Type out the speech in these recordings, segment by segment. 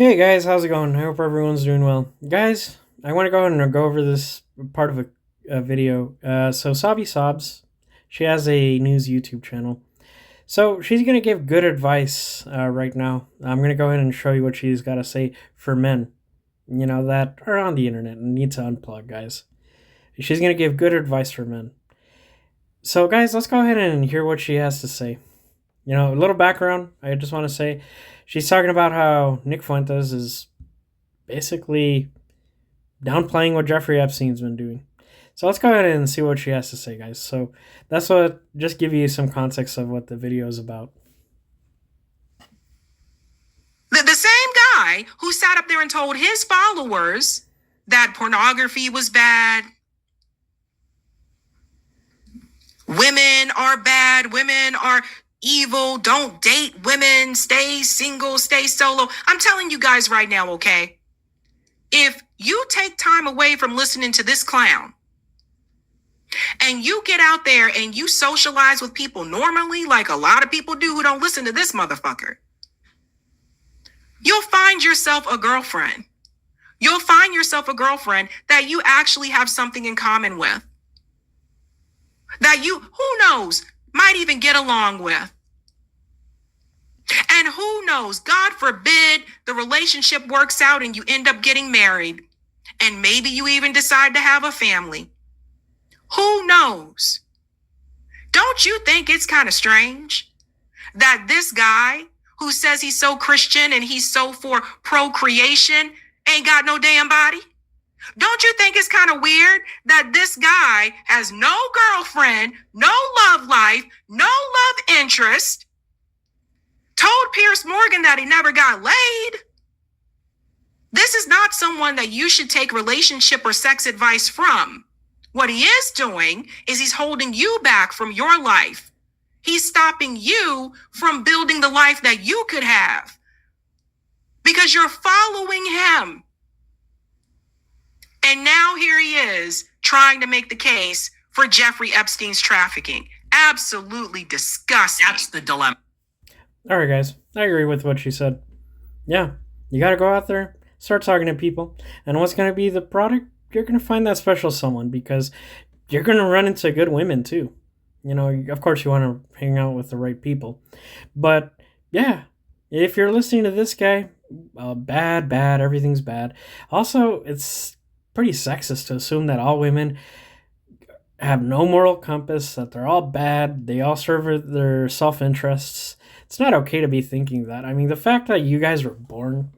Hey guys, how's it going? I hope everyone's doing well. Guys, I want to go ahead and go over this part of a video. So SabbySabbs, she has a news YouTube channel. So she's going to give good advice right now. I'm going to go ahead and show you what she's got to say for men, that are on the internet and need to unplug, guys. She's going to give good advice for men. So guys, let's go ahead and hear what she has to say. A little background, I just want to say she's talking about how Nick Fuentes is basically downplaying what Jeffrey Epstein's been doing. So let's go ahead and see what she has to say, guys. So that's what, just give you some context of what the video is about. The same guy who sat up there and told his followers that pornography was bad, women are bad, women are evil, don't date women, stay single, stay solo. I'm telling you guys right now, okay? If you take time away from listening to this clown and you get out there and you socialize with people normally, like a lot of people do who don't listen to this motherfucker, you'll find yourself a girlfriend. You'll find yourself a girlfriend that you actually have something in common with. That you, who knows, might even get along with. And who knows, God forbid the relationship works out and you end up getting married. And maybe you even decide to have a family. Who knows? Don't you think it's kind of strange that this guy who says he's so Christian and he's so for procreation ain't got no damn body? Don't you think it's kind of weird that this guy has no girlfriend, no love life, no love interest, told Pierce Morgan that he never got laid? This is not someone that you should take relationship or sex advice from. What he is doing is he's holding you back from your life. He's stopping you from building the life that you could have because you're following him. And now here he is trying to make the case for Jeffrey Epstein's trafficking. Absolutely disgusting. That's the dilemma. All right, guys, I agree with what she said. Yeah, you got to go out there, start talking to people. And what's going to be the product? You're going to find that special someone because you're going to run into good women too. Of course, you want to hang out with the right people. But yeah, if you're listening to this guy, bad, everything's bad. Also, it's pretty sexist to assume that all women have no moral compass, that they're all bad, they all serve their self-interests. It's not okay to be thinking that. I mean, the fact that you guys were born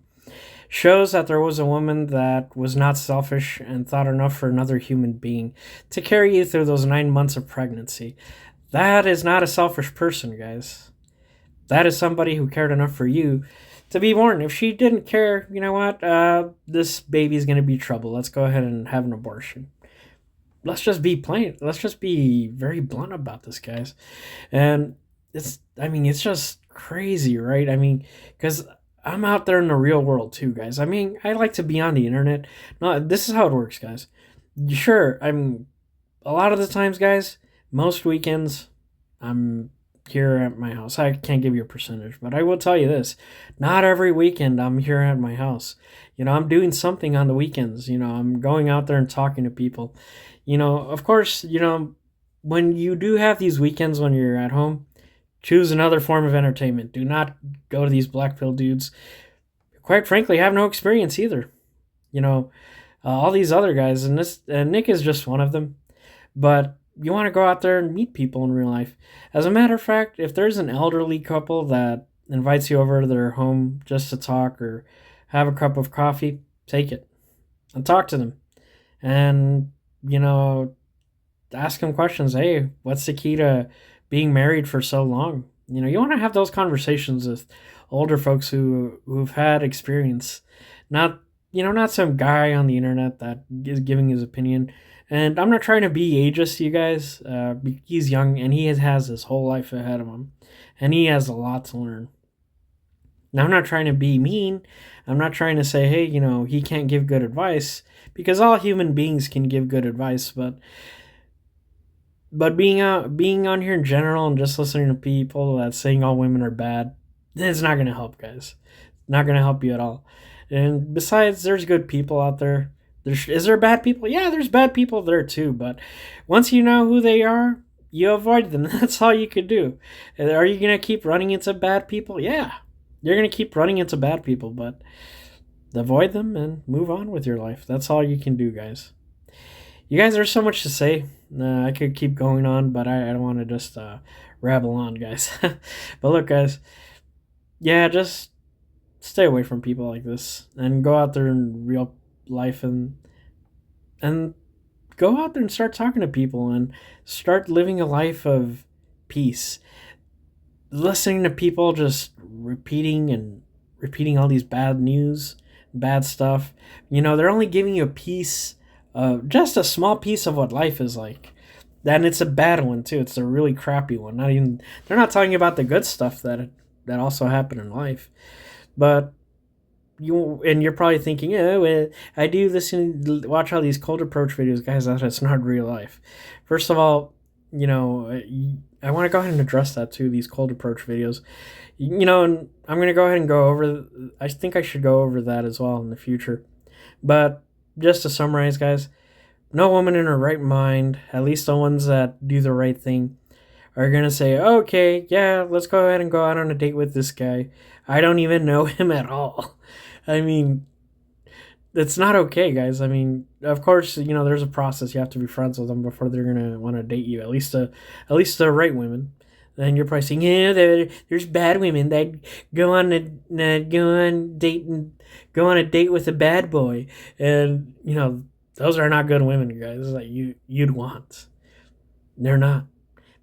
shows that there was a woman that was not selfish and thought enough for another human being to carry you through those 9 months of pregnancy. That is not a selfish person, guys. That is somebody who cared enough for you to be born. If she didn't care, you know what? This baby's going to be trouble. Let's go ahead and have an abortion. Let's just be plain. Let's just be very blunt about this, guys. And it's just crazy, right? I mean, because I'm out there in the real world too, guys. I mean, I like to be on the internet. No, this is how it works, guys. Sure, a lot of the times, guys, most weekends, I'm here at my house. I can't give you a percentage, but I will tell you this. Not every weekend I'm here at my house. I'm doing something on the weekends. I'm going out there and talking to people. Of course, when you do have these weekends when you're at home, choose another form of entertainment. Do not go to these black pill dudes. Quite frankly, have no experience either. All these other guys, and Nick is just one of them. But you want to go out there and meet people in real life. As a matter of fact, if there's an elderly couple that invites you over to their home just to talk or have a cup of coffee, take it and talk to them. And, ask them questions. Hey, what's the key to being married for so long? You want to have those conversations with older folks who've had experience, not some guy on the internet that is giving his opinion. And I'm not trying to be ageist, you guys. He's young and he has his whole life ahead of him, and he has a lot to learn. Now, I'm not trying to be mean. I'm not trying to say, hey, he can't give good advice, because all human beings can give good advice, but being on here in general and just listening to people that saying all women are bad, it's not going to help, guys. Not going to help you at all. And besides, there's good people out there. Is there bad people? Yeah, there's bad people there too. But once you know who they are, you avoid them. That's all you could do. Are you gonna keep running into bad people? Yeah, you're gonna keep running into bad people, but avoid them and move on with your life. That's all you can do, guys. You guys, there's so much to say. I could keep going on, but I don't want to just rabble on, guys. But look, guys, yeah, just stay away from people like this and go out there in real life and go out there and start talking to people and start living a life of peace. Listening to people just repeating all these bad news, bad stuff. They're only giving you a piece, just a small piece of what life is like. And it's a bad one too. It's a really crappy one. Not even they're not talking about the good stuff that also happened in life. But you're probably thinking, yeah, well, I do watch all these cold approach videos, guys. That's not real life. First of all, I want to go ahead and address that too. These cold approach videos, and I'm gonna go ahead and go over. I think I should go over that as well in the future. But just to summarize, guys, no woman in her right mind, at least the ones that do the right thing, are gonna say, okay, yeah, let's go ahead and go out on a date with this guy. I don't even know him at all. I mean, it's not okay, guys. I mean, of course, there's a process. You have to be friends with them before they're gonna want to date you. At least the right women. Then you're probably saying, yeah, there's bad women that go on a date with a bad boy, and those are not good women, guys. That you'd want. They're not.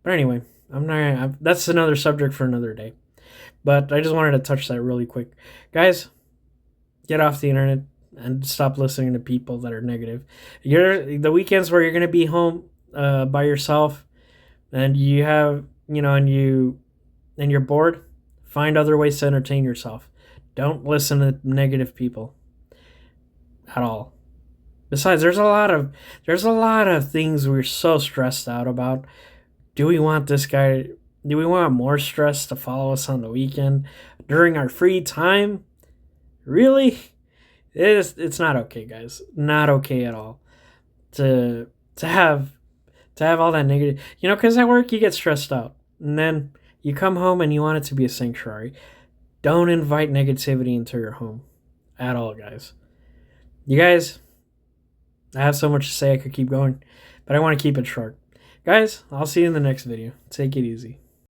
But anyway, that's another subject for another day. But I just wanted to touch that really quick, guys. Get off the internet and stop listening to people that are negative. The weekends where you're gonna be home by yourself, and you have and you're bored. Find other ways to entertain yourself. Don't listen to negative people at all. Besides, there's a lot of things we're so stressed out about. Do we want this guy? Do we want more stress to follow us on the weekend during our free time? Really? It's not okay, guys. Not okay at all. To have all that negative, because at work you get stressed out, and then you come home and you want it to be a sanctuary. Don't invite negativity into your home at all, guys. You guys, I have so much to say. I could keep going, but I want to keep it short. Guys, I'll see you in the next video. Take it easy.